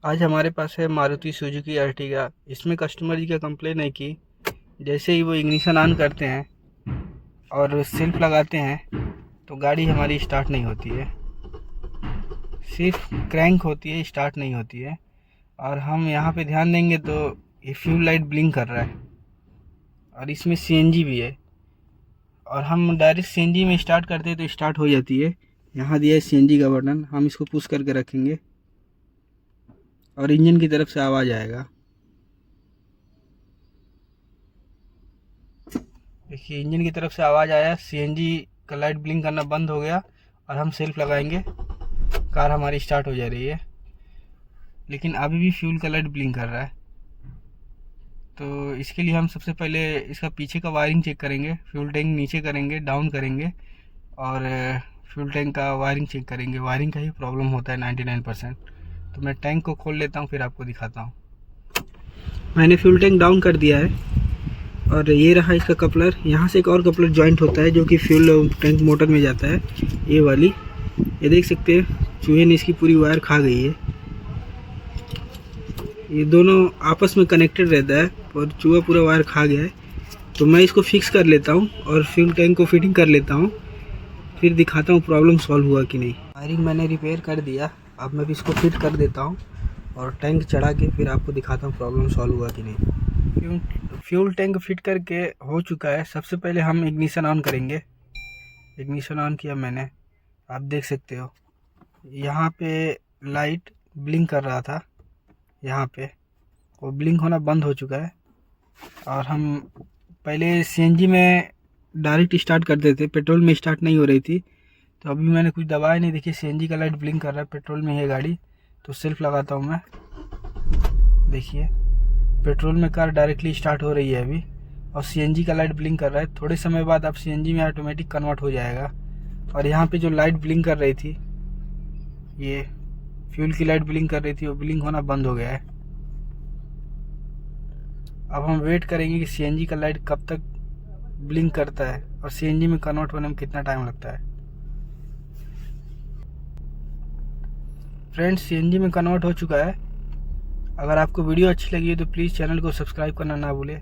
आज हमारे पास है मारुति सुजुकी अर्टिगा। इसमें कस्टमर जी का कंप्लेन है कि जैसे ही वो इग्निशन ऑन करते हैं और सेल्फ लगाते हैं तो गाड़ी हमारी स्टार्ट नहीं होती है, सिर्फ क्रैंक होती है, स्टार्ट नहीं होती है। और हम यहाँ पे ध्यान देंगे तो ये फ्यूल लाइट ब्लिंक कर रहा है और इसमें सीएनजी भी है। और हम डायरेक्ट सीएनजी में स्टार्ट करते हैं तो स्टार्ट हो जाती है। यहाँ दिया है सीएनजी का बटन, हम इसको पुश करके रखेंगे और इंजन की तरफ से आवाज़ आएगा। देखिए इंजन की तरफ से आवाज़ आया, सीएनजी का लाइट ब्लिंक करना बंद हो गया और हम सेल्फ लगाएंगे, कार हमारी स्टार्ट हो जा रही है। लेकिन अभी भी फ्यूल का लाइट ब्लिंक कर रहा है। तो इसके लिए हम सबसे पहले इसका पीछे का वायरिंग चेक करेंगे, फ्यूल टैंक नीचे करेंगे, डाउन करेंगे और फ्यूल टैंक का वायरिंग चेक करेंगे। वायरिंग का ही प्रॉब्लम होता है 99%। तो मैं टैंक को खोल लेता हूँ, फिर आपको दिखाता हूँ। मैंने फ्यूल टैंक डाउन कर दिया है और ये रहा इसका कपलर। यहाँ से एक और कपलर जॉइंट होता है जो कि फ्यूल टैंक मोटर में जाता है, ये वाली। ये देख सकते हैं चूहे ने इसकी पूरी वायर खा गई है। ये दोनों आपस में कनेक्टेड रहता है और चूहा पूरा वायर खा गया है। तो मैं इसको फिक्स कर लेता हूँ और फ्यूल टैंक को फिटिंग कर लेता हूँ, फिर दिखाता हूँ प्रॉब्लम सॉल्व हुआ कि नहीं। वायरिंग मैंने रिपेयर कर दिया, अब मैं भी इसको फिट कर देता हूँ और टैंक चढ़ा के फिर आपको दिखाता हूँ प्रॉब्लम सॉल्व हुआ कि नहीं। फ्यूल टैंक फिट करके हो चुका है। सबसे पहले हम इग्निशन ऑन करेंगे। इग्निशन ऑन किया मैंने, आप देख सकते हो यहाँ पे लाइट ब्लिंक कर रहा था, यहाँ पे वो ब्लिंक होना बंद हो चुका है। और हम पहले सीएनजी में डायरेक्ट स्टार्ट करते थे, पेट्रोल में स्टार्ट नहीं हो रही थी। तो अभी मैंने कुछ दबाया नहीं, देखिए सीएनजी का लाइट ब्लिंक कर रहा है, पेट्रोल में है गाड़ी। तो सेल्फ लगाता हूँ मैं, देखिए पेट्रोल में कार डायरेक्टली स्टार्ट हो रही है अभी और सीएनजी का लाइट ब्लिंक कर रहा है। थोड़े समय बाद आप सीएनजी में ऑटोमेटिक कन्वर्ट हो जाएगा। और यहाँ पे जो लाइट ब्लिंक कर रही थी, ये फ्यूल की लाइट ब्लिंक कर रही थी, वो ब्लिंक होना बंद हो गया है। अब हम वेट करेंगे कि सीएनजी का लाइट कब तक ब्लिंक करता है और सीएनजी में कन्वर्ट होने में कितना टाइम लगता है। फ्रेंड्स, सीएनजी में कन्वर्ट हो चुका है। अगर आपको वीडियो अच्छी लगी है तो प्लीज़ चैनल को सब्सक्राइब करना ना भूलें।